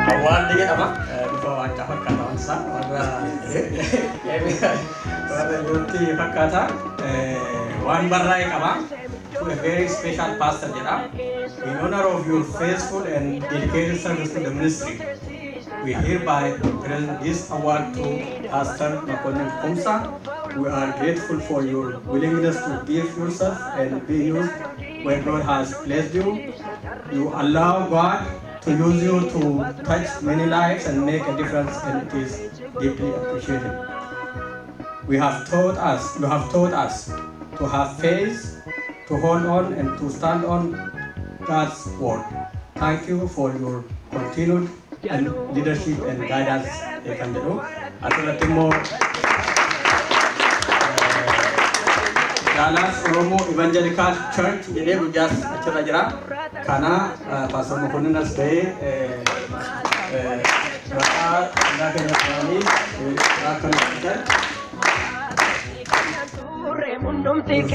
Awal dia apa? Bukan wajah perkataan sah, warna Yuti perkataan. Wan Barai apa? To a very special pastor jeda. In honor of your faithful and dedicated service to the ministry, we hereby present this award to Pastor Makonnen Komsa. We are grateful for your willingness to give yourself and be used where God has placed you. You allow God to use you to touch many lives and make a difference, and it is deeply appreciated. You have taught us to have faith, to hold on and to stand on God's word. Thank you for your continued and leadership and guidance. Dallas Oromo Evangelical Church jadi rujas acara jera karena Pastor Makonnen nas bay berapa anda kena kami akan kita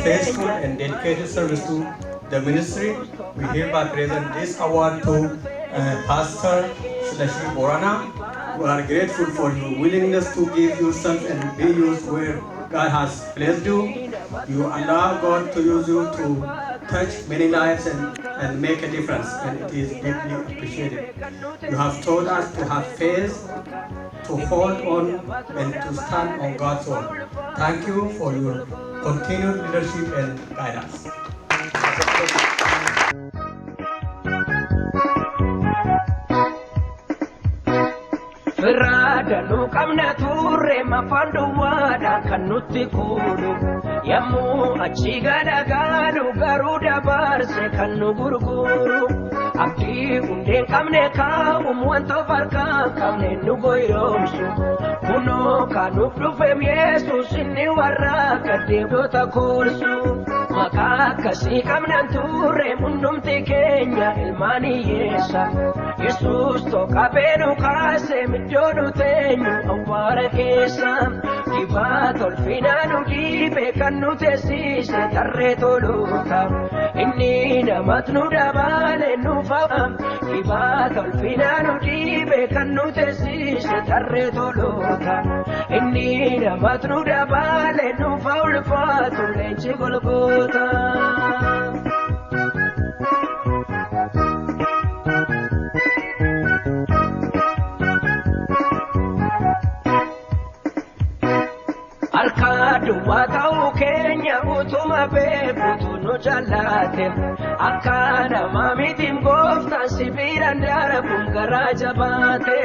faithful and dedicated service to the ministry. We hereby present this award to Pastor Slashi Borana. We are grateful for your willingness to give yourself and be used where God has placed you. You allow God to use you to touch many lives and make a difference, and it is deeply appreciated. You have taught us to have faith, to hold on, and to stand on God's word. Thank you for your continued leadership and guidance. Radanu kamna turre mafandu wada kanuti kulu yamu achiga dagalu garuda barse kanu guruguru abdi unde kamne ka umwanto farka kamne nugoyomsu kuno kanu flufem yesus inni warra kadebota kursu maka kasi kamna turre mundumti kenya ilmani yesa Yesus to kapenu kase midonu tenyu awara kesa kibato finanu kibe kanu tesise tarreto luka inni namatnu dabale nufa kibato finanu kibe kanu tesise tarreto luka inni namatnu dabale nufa ulfatu lenchi golgota Watau Kenya utuma bebutu no jalate akana mamitim gofta sibiran darabun garaja bate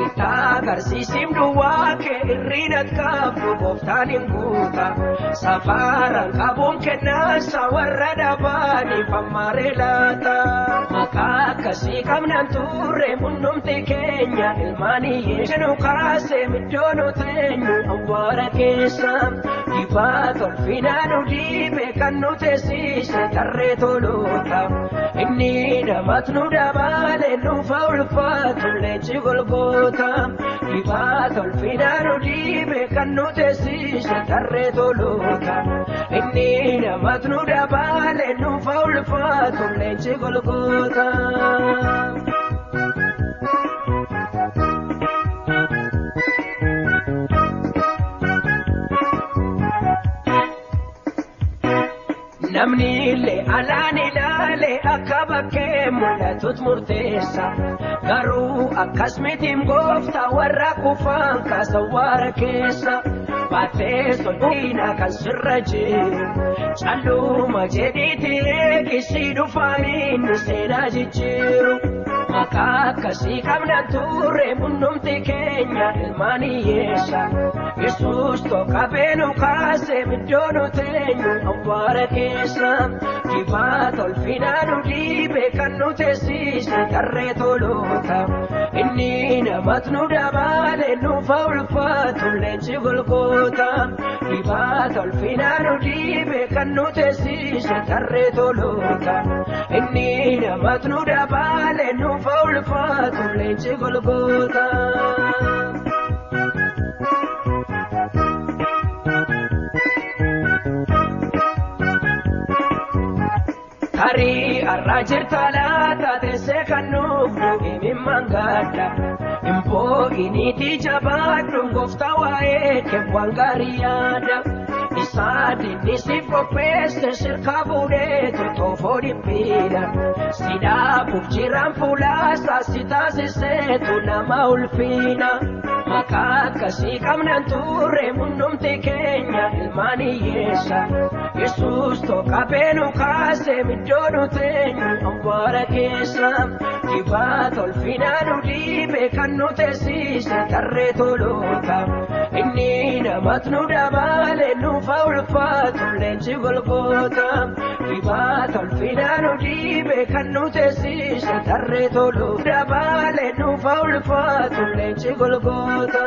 ita garsisim duwake irrinat kafu goftanim guta safaran kabun kenna sawarada bani pamarelata maka kasi kamnan turre munumti Kenya ilmani yeshenu kase midono tenyu awara kesa Kibato finanu dibe kanu tesise tarreto lota inni damatnu dabale nu faulfatu lechi golgota Kibato finanu dibe kanu tesise tarreto lota inni damatnu dabale nu faulfatu lechi golgota Namni le alani lale akabake mulatut murtesa garu akasmitim gofta warra kufan kasawara kesa bateso dina kasraje chalu majediti kisidu famin sena jichiru maka kasi kamna turre munumti Kenya ilmani yesa Yesus to kapenu kase midono tenyu awara kesa kibato finanu dibe kanu tesise tarreto lota inni namatnu dabale nu faulfatu lenchi golgota kibato finanu dibe kanu tesise tarreto lota inni namatnu dabale nu faulfatu lenchi golgota Hari arrajir talata tese kanu mangada impo initi jabadu gofta wae ke wangariada isadi nisifo peste sirkabure to fodi pila sida bukjiran fulasa sitasi setu nama ulfina makaka sikamnan ture mundum tekenya ilmani yesa Jesus to kapenu kase midonu tenyu ambara kesa dibato alfinanu dibe kannu tesise tarreto loka inni namatnu dabale nu faul fatu lenci golgota dibato alfinanu dibe kannu tesise tarreto loka dabale nu faul fatu lenci golgota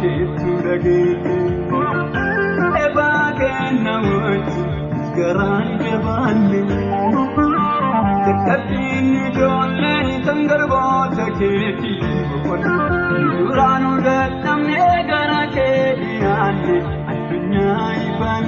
keetu dhageeti ebaageenna wajji garaan jabaanne dadhabbiin ijoolleen kan garboota keeti duraanuu dadhabnee gara kee dhiyaanne addunyaa ifaan